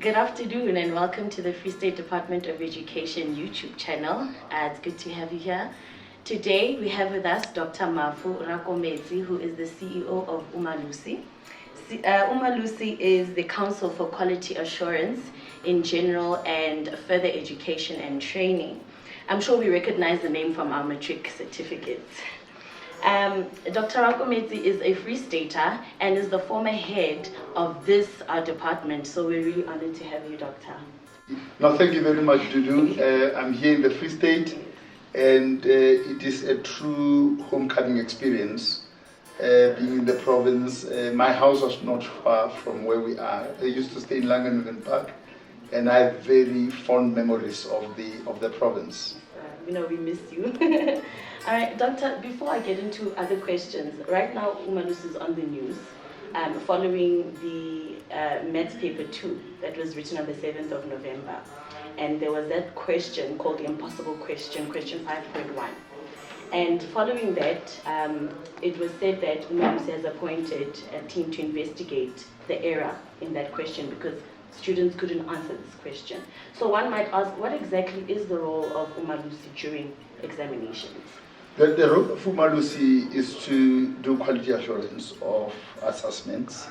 Good afternoon and welcome to the Free State Department of Education YouTube channel. It's good to have you here. Today we have with us Dr. Mafu Rakometsi, who is the CEO of Umalusi. Umalusi is the Council for Quality Assurance in general and further education and training. I'm sure we recognize the name from our matric certificates. Dr. Rakometsi is a Free Stater and is the former head of this department, so we're really honored to have you, Doctor. No, thank you very much, Dudu. I'm here in the Free State, and it is a true homecoming experience. Being in the province, my house was not far from where we are. I used to stay in Langenhagen Park, and I have very fond memories of the province. We miss you. All right, Doctor, before I get into other questions, right now Umalusi is on the news following the Maths paper 2 that was written on the 7th of November. And there was that question called the impossible question, question 5.1. And following that, it was said that Umalusi has appointed a team to investigate the error in that question because students couldn't answer this question. So one might ask, what exactly is the role of Umalusi during examinations? The role of Umalusi is to do quality assurance of assessments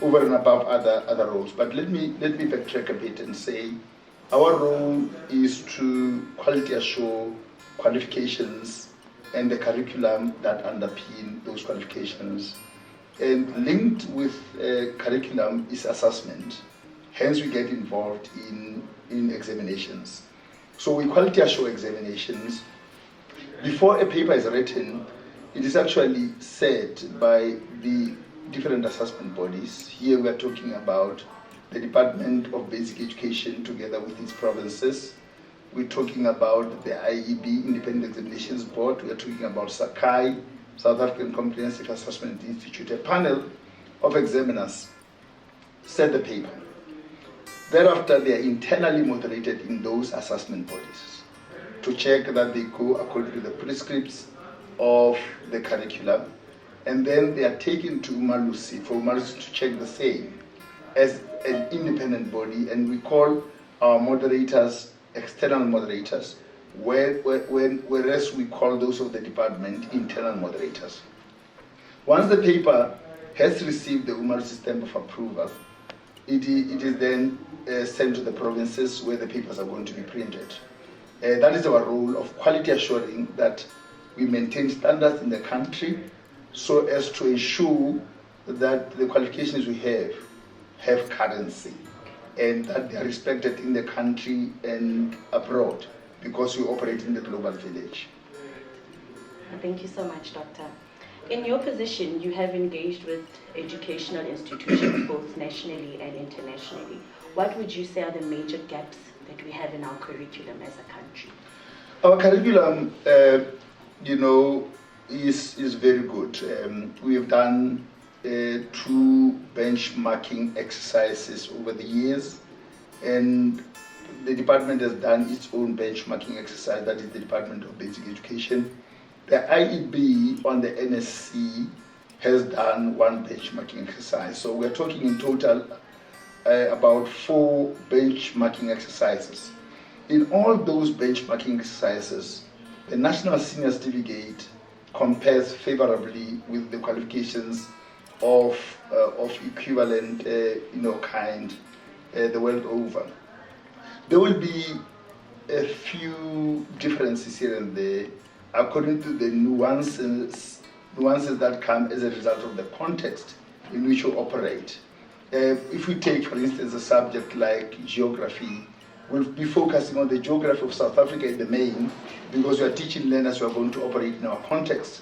over and above other roles. But let me backtrack a bit and say our role is to quality assure qualifications and the curriculum that underpin those qualifications. And linked with curriculum is assessment. Hence we get involved in examinations. So we quality assure examinations. Before a paper is written, it is actually said by the different assessment bodies. Here we are talking about the Department of Basic Education together with its provinces. We're talking about the IEB, Independent Examinations Board. We are talking about Sakai, South African Comprehensive Assessment Institute. A panel of examiners set the paper. Thereafter, they are internally moderated in those assessment bodies to check that they go according to the prescripts of the curriculum, and then they are taken to Umalusi for Umalusi to check the same as an independent body, and we call our moderators external moderators, whereas we call those of the department internal moderators. Once the paper has received the Umalusi stamp of approval, it is then sent to the provinces where the papers are going to be printed. That is our role of quality assuring that we maintain standards in the country so as to ensure that the qualifications we have currency and that they are respected in the country and abroad because we operate in the global village. Thank you so much, Doctor. In your position, you have engaged with educational institutions both nationally and internationally. What would you say are the major gaps that we have in our curriculum as a country? Our curriculum, is very good. We have done 2 benchmarking exercises over the years, and the department has done its own benchmarking exercise, that is the Department of Basic Education. The IEB on the NSC has done 1 benchmarking exercise. So we're talking in total about 4 benchmarking exercises. In all those benchmarking exercises, the National Senior Certificate compares favorably with the qualifications of equivalent kind the world over. There will be a few differences here and there according to the nuances that come as a result of the context in which you operate. If we take, for instance, a subject like geography, we'll be focusing on the geography of South Africa in the main because we are teaching learners who are going to operate in our context.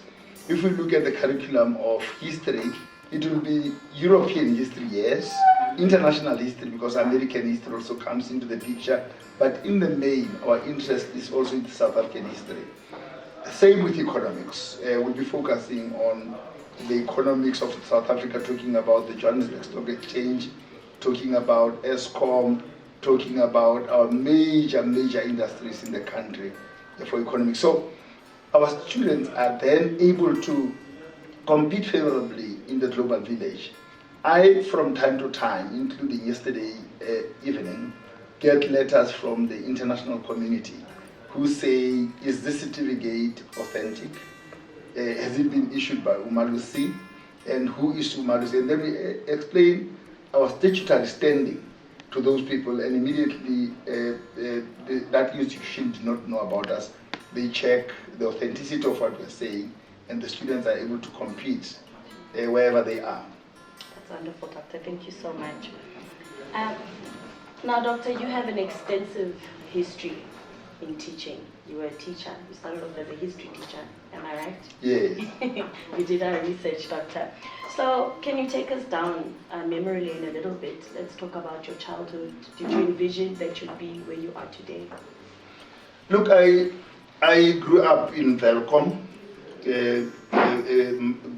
If we look at the curriculum of history, it will be European history, yes, international history because American history also comes into the picture, but in the main, our interest is also in South African history. Same with economics. We'll be focusing on the economics of South Africa, talking about the Johannesburg Stock Exchange, talking about Eskom, talking about our major industries in the country for economics. So our students are then able to compete favorably in the global village I, from time to time, including yesterday evening, get letters from the international community who say, is this certificate authentic? Has it been issued by Umalusi? And who is Umalusi? And then we explain our statutory standing to those people, and immediately that institution did not know about us. They check the authenticity of what we're saying, and the students are able to compete wherever they are. That's wonderful, Doctor. Thank you so much. Now, Doctor, you have an extensive history in teaching. You were a teacher. You started off as a history teacher. Am I right? Yes. We did our research, Doctor. So, can you take us down memory lane a little bit? Let's talk about your childhood. Did you envision that you'd be where you are today? Look, I grew up in Velkom,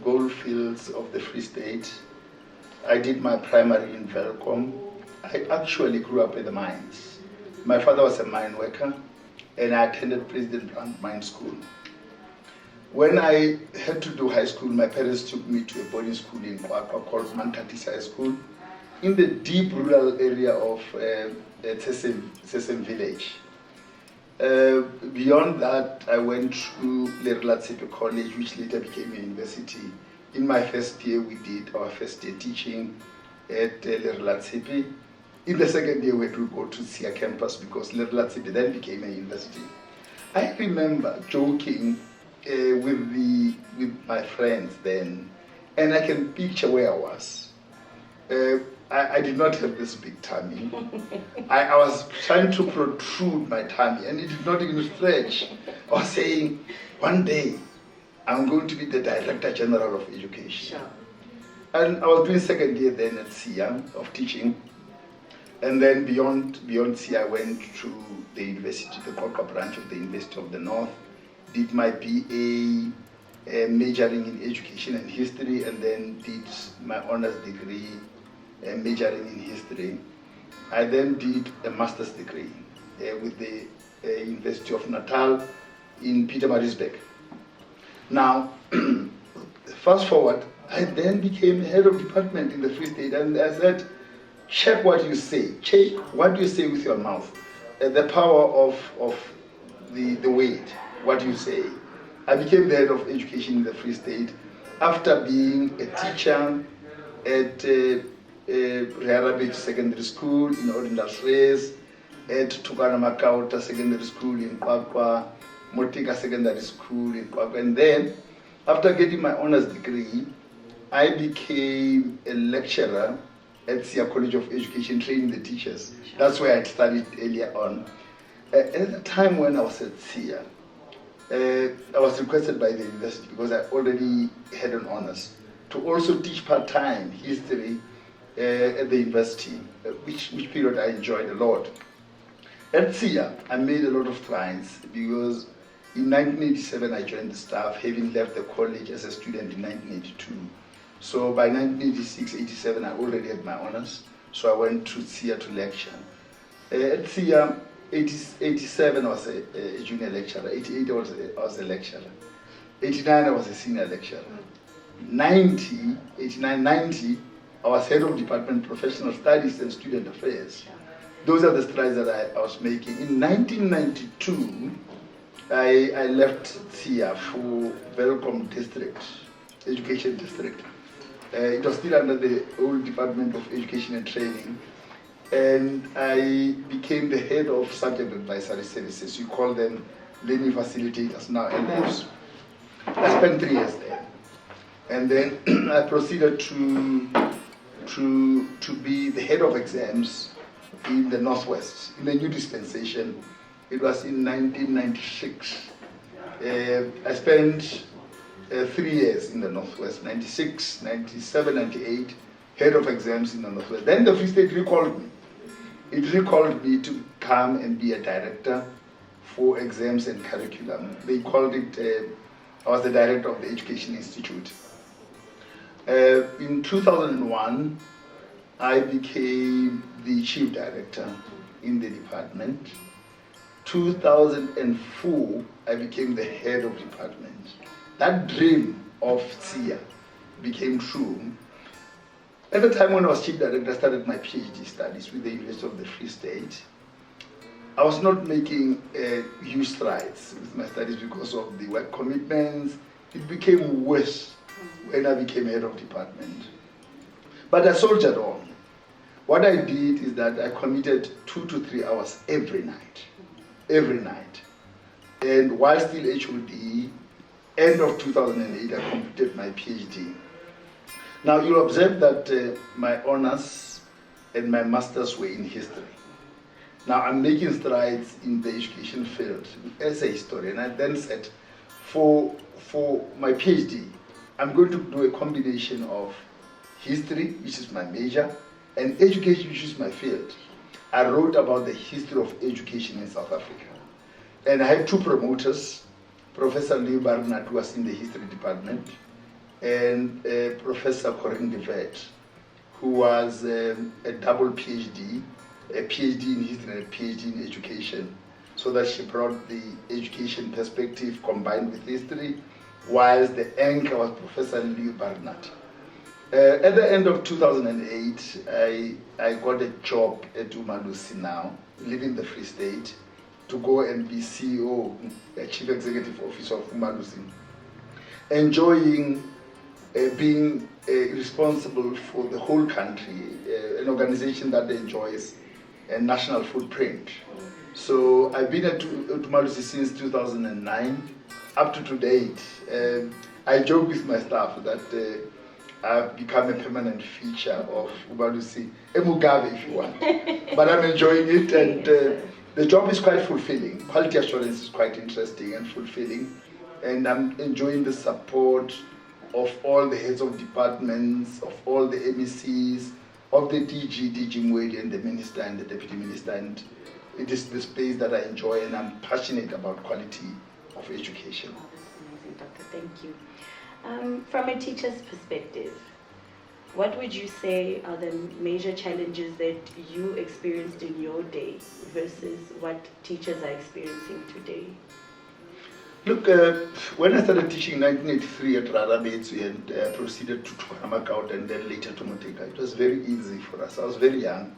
goldfields of the Free State. I did my primary in Velkom. I actually grew up in the mines. My father was a mine worker, and I attended President Blunt Mine School. When I had to do high school, my parents took me to a boarding school in Kwakwa called Mantatis High School, in the deep rural area of Tsesem village. Beyond that, I went to Lerlatsipe College, which later became a university. In my first year, we did our first year teaching at Lerlatsipe. In the second year, we had to go to Sia campus because Lerlatsipe then became a university. I remember joking with my friends then, and I can picture where I was. I did not have this big tummy. I was trying to protrude my tummy, and it did not even stretch. I was saying, one day, I'm going to be the Director General of Education. Sure. And I was doing second year then at SIA of teaching. And then beyond SIA, I went to the university, the Kwakwa branch of the University of the North, did my BA, majoring in education and history, and then did my honors degree, majoring in history. I then did a master's degree with the University of Natal in Pietermaritzburg. Now, fast forward, I then became head of department in the Free State, and I said, check what you say, check what you say with your mouth. The power of the weight, what you say. I became the head of education in the Free State after being a teacher at Reharabech Secondary School in Ordinary Race, at Tukana Makauta Secondary School in Kwakwa, Motika Secondary School in Kwakwa. And then, after getting my honors degree, I became a lecturer at Sia College of Education, training the teachers. That's where I studied earlier on. At the time when I was at Sia, I was requested by the university, because I already had an honors, to also teach part-time history at the university, which period I enjoyed a lot. At SIA, I made a lot of strides, because in 1987 I joined the staff, having left the college as a student in 1982. So by 1986-87 I already had my honors, so I went to SIA to lecture. At SIA, 87 I was a junior lecturer, 88 I was a lecturer, 89 I was a senior lecturer, 90 I was head of department professional studies and student affairs. Those are the strides that I was making. In 1992, I left SIA for Velkom district, education district. It was still under the old Department of Education and Training, and I became the head of subject advisory services. You call them learning facilitators now, LFs. I spent 3 years there, and then I proceeded to be the head of exams in the Northwest, in the new dispensation. It was in 1996. I spent 3 years in the Northwest, 96, 97, 98, head of exams in the Northwest. Then the Free State recalled me. It recalled me to come and be a director for exams and curriculum. They called it, I was the director of the Education Institute. In 2001, I became the chief director in the department. 2004, I became the head of department. That dream of SIA became true. At the time when I was chief director, I started my PhD studies with the University of the Free State. I was not making huge strides with my studies because of the work commitments. It became worse when I became head of department. But I soldiered on. What I did is that I committed 2 to 3 hours every night. And while still HOD, end of 2008, I completed my PhD. Now you'll observe that my honors and my masters were in history. Now I'm making strides in the education field as a historian. I then said, for my PhD, I'm going to do a combination of history, which is my major, and education, which is my field. I wrote about the history of education in South Africa. And I had 2 promoters, Professor Leo Barnard, who was in the history department, and Professor Corinne de Vet, who was a double PhD, a PhD in history and a PhD in education, so that she brought the education perspective combined with history, whilst the anchor was Professor Leo Barnard. At the end of 2008, I got a job at Umalusi now, living the Free State, to go and be CEO, Chief Executive Officer of Umalusi, enjoying being responsible for the whole country, an organization that enjoys a national footprint. So I've been at Umalusi since 2009, up to date. I joke with my staff that I've become a permanent feature of Umalusi, a Mugabe if you want. But I'm enjoying it, and the job is quite fulfilling. Quality assurance is quite interesting and fulfilling, and I'm enjoying the support of all the heads of departments, of all the MECs, of the DG Mwedi, and the minister and the deputy minister, and it is the space that I enjoy, and I'm passionate about quality of education. Amazing, Doctor. Thank you. From a teacher's perspective, what would you say are the major challenges that you experienced in your day versus what teachers are experiencing today? Look, when I started teaching in 1983 at Rarabetsu and proceeded to Tukwanamakau and then later to Moteka, it was very easy for us. I was very young,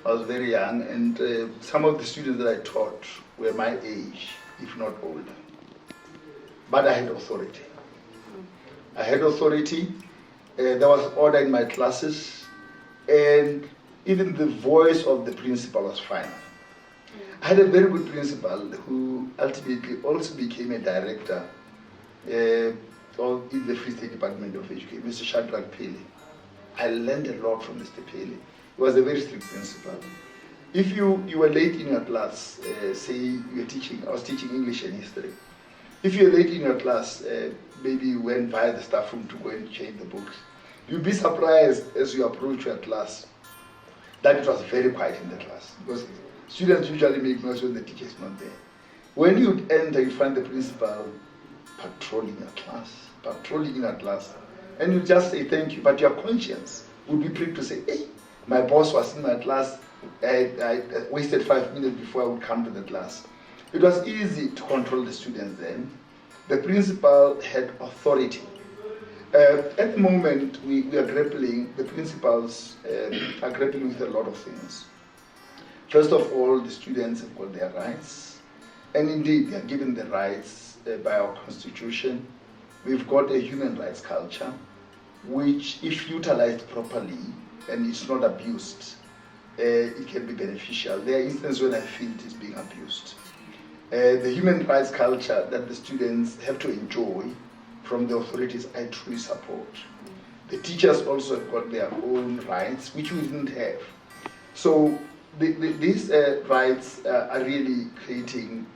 and some of the students that I taught were my age, if not older. But I had authority. There was order in my classes, and even the voice of the principal was final. I had a very good principal who ultimately also became a director in the Free State Department of Education, Mr. Shadrach Pele. I learned a lot from Mr. Pele. He was a very strict principal. If you were late in your class, say I was teaching English and history. If you're late in your class, maybe you went via the staff room to go and change the books. You'll be surprised as you approach your class that it was very quiet in the class, because students usually make noise when the teacher is not there. When you enter, you find the principal patrolling your class, and you just say thank you, but your conscience would be pricked to say, hey, my boss was in my class, I wasted 5 minutes before I would come to the class. It was easy to control the students then. The principal had authority. At the moment, we are grappling, the principals are grappling with a lot of things. First of all, the students have got their rights, and indeed they are given the rights by our constitution. We've got a human rights culture, which if utilized properly and it's not abused, it can be beneficial. There are instances when I feel it is being abused. The human rights culture that the students have to enjoy from the authorities, I truly support. The teachers also have got their own rights, which we didn't have. So these rights are really creating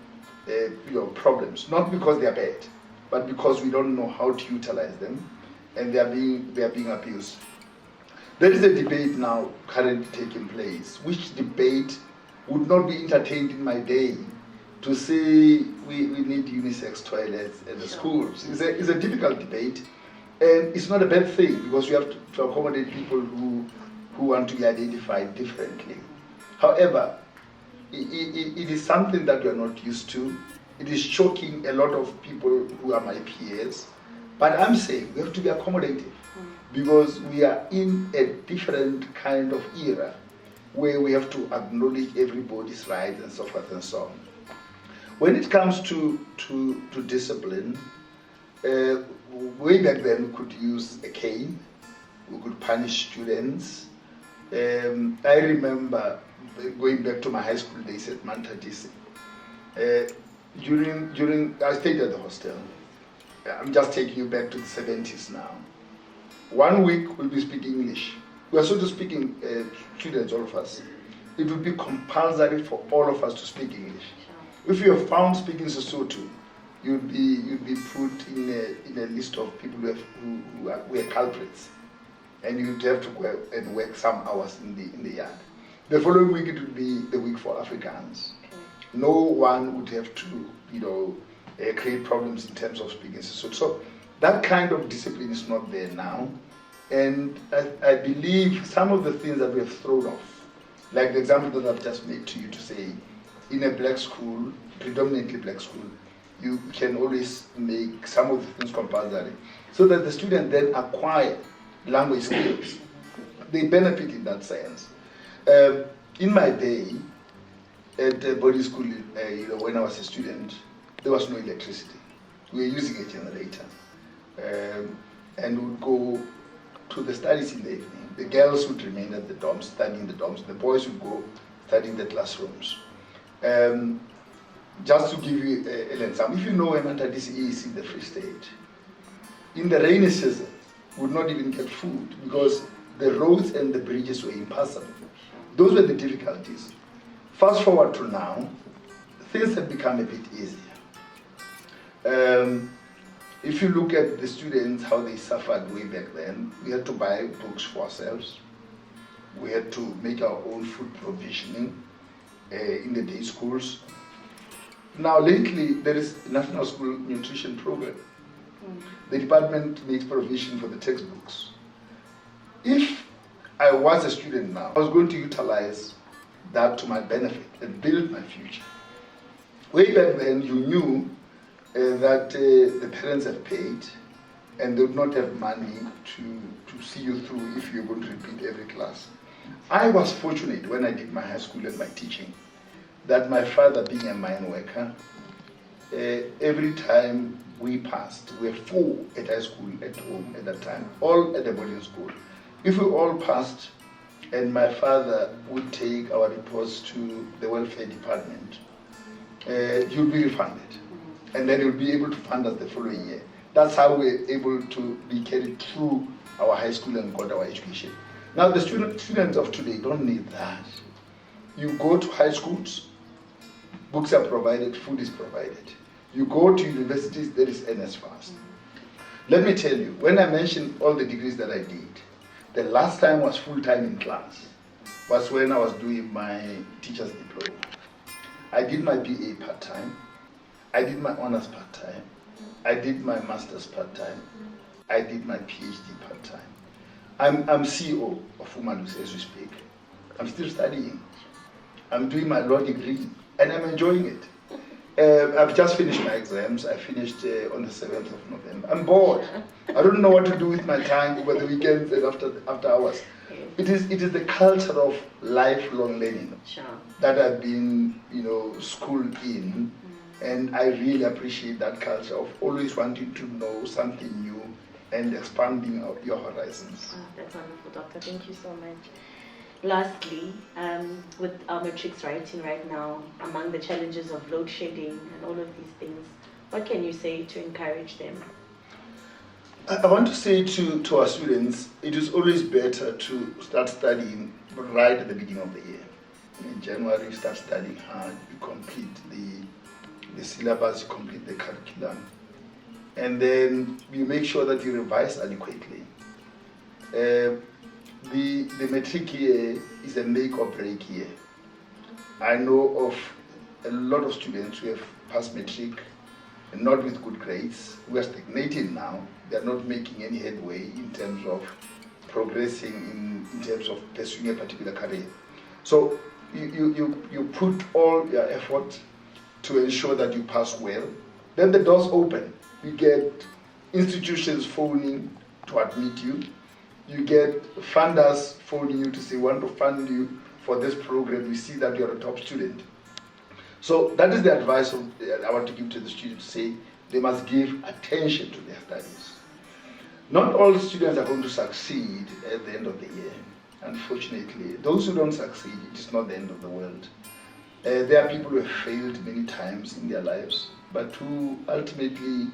problems, not because they are bad, but because we don't know how to utilize them, and they are being abused. There is a debate now currently taking place. Which debate would not be entertained in my day to say we need unisex toilets in the schools? It's a difficult debate, and it's not a bad thing, because we have to accommodate people who want to be identified differently. However, it is something that we are not used to. It is shocking a lot of people who are my peers, but I'm saying we have to be accommodative. because we are in a different kind of era where we have to acknowledge everybody's rights and so forth and so on. When it comes to discipline, way back then we could use a cane, we could punish students. I remember going back to my high school days at Mantadisi. During I stayed at the hostel. I'm just taking you back to the 70s now. 1 week we'll be speaking English. We are sort of speaking, students, all of us. It would be compulsory for all of us to speak English. If you are found speaking Sesotho, you'd be put in a list of people who are culprits, and you'd have to go and work some hours in the yard. The following week it would be the week for Afrikaans. No one would have to, create problems in terms of speaking Sesotho. So that kind of discipline is not there now, and I believe some of the things that we have thrown off, like the example that I've just made to you to say, in a black school, predominantly black school, you can always make some of the things compulsory, so that the student then acquire language skills. They benefit in that sense. In my day, at boarding school, when I was a student, there was no electricity. We were using a generator, and we would go to the studies in the evening. The girls would remain at the dorms, studying the dorms. The boys would go studying the classrooms. Just to give you an example, if you know where Mantadisi is in the Free State, in the rainy season, we would not even get food because the roads and the bridges were impassable. Those were the difficulties. Fast forward to now, things have become a bit easier. If you look at the students, how they suffered way back then, we had to buy books for ourselves. We had to make our own food provisioning in the day schools. Now lately, there is a National School Nutrition Program. The department makes provision for the textbooks. If I was a student now, I was going to utilize that to my benefit and build my future. Way back then, you knew that the parents have paid and they would not have money to see you through if you're going to repeat every class. I was fortunate when I did my high school and my teaching that my father, being a mine worker, every time we passed, we were 4 at high school at home at that time, all at the boarding school. If we all passed, and my father would take our reports to the welfare department, you'll be refunded. And then you'll be able to fund us the following year. That's how we're able to be carried through our high school and got our education. Now the students of today don't need that. You go to high schools, books are provided, food is provided. You go to universities, there is NSFAS. Let me tell you, when I mentioned all the degrees that I did, the last time I was full-time in class was when I was doing my teacher's diploma. I did my BA part-time, I did my honors part-time, I did my master's part-time, I did my PhD part-time. I'm CEO of Umalusi as we speak. I'm still studying. I'm doing my law degree and I'm enjoying it. I've just finished my exams. I finished on the 7th of November. I'm bored. I don't know what to do with my time over the weekends and after hours. It is the culture of lifelong learning that I've been, schooled in, and I really appreciate that culture of always wanting to know something new and expanding your horizons. That's wonderful, Doctor. Thank you so much. Lastly, with our matrics writing right now, among the challenges of load shedding and all of these things, what can you say to encourage them? I want to say to our students, it is always better to start studying right at the beginning of the year. In January, you start studying hard, you complete the syllabus, you complete the curriculum, and then you make sure that you revise adequately. The matric year is a make or break year. I know of a lot of students who have passed matric and not with good grades, who are stagnating now. They are not making any headway in terms of progressing in terms of pursuing a particular career. So you put all your effort to ensure that you pass well. Then the doors open. You get institutions phoning to admit you. you get funders phoning you to say, want to fund you for this program, we see that you're a top student. So that is the advice I want to give to the students, to say they must give attention to their studies. Not all students are going to succeed at the end of the year. Unfortunately, those who don't succeed, it is not the end of the world. There are people who have failed many times in their lives, but who ultimately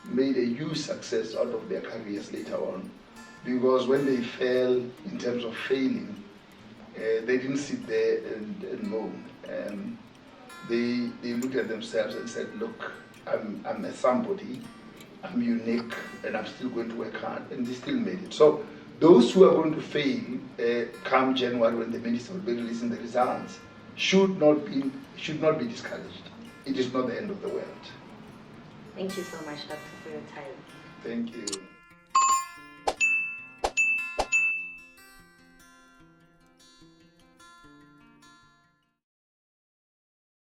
made a huge success out of their careers later on. Because when they fell in terms of failing, they didn't sit there and moan. They looked at themselves and said, look, I'm a somebody, I'm unique, and I'm still going to work hard, and they still made it. So those who are going to fail come January, when the minister will be releasing the results, should not be discouraged. It is not the end of the world. Thank you so much, Doctor, for your time. Thank you.